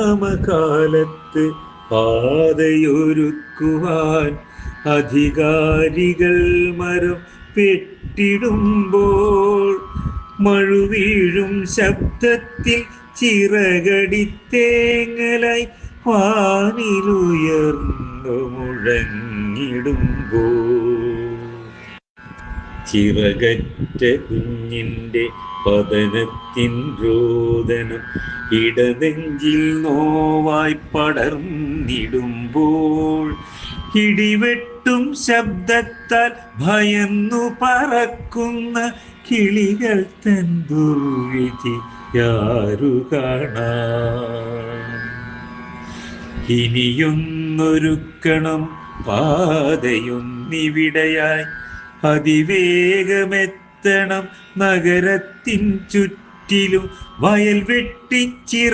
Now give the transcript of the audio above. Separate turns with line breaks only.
പരിണാമകാലത്ത് പാതയൊരുക്കുവാൻ അധികാരികൾ മരം പെട്ടിടുമ്പോൾ മഴുവീഴും ശബ്ദത്തിൽ ചിറകടിത്തേങ്ങലായി വാനിലുയർന്നു മുഴങ്ങിടുമ്പോൾ ചിറകറ്റ കുഞ്ഞിൻ്റെ പതനത്തിൻ രോദനം ഇടനെഞ്ചിൽ നോവായി പടർന്നിടുമ്പോൾ ഇടിവെട്ടും ശബ്ദത്താൽ ഭയന്നു പറക്കുന്ന കിളികൾ തൻ ദുർവിധി യാരു കാണാൻ. ഇനിയൊന്നൊരുക്കണം പാതയൊന്നിവിടെയായി, അതിവേഗമെത്തണം നഗരത്തിൻ ചുറ്റിലും വയൽ വെട്ടിച്ചിറ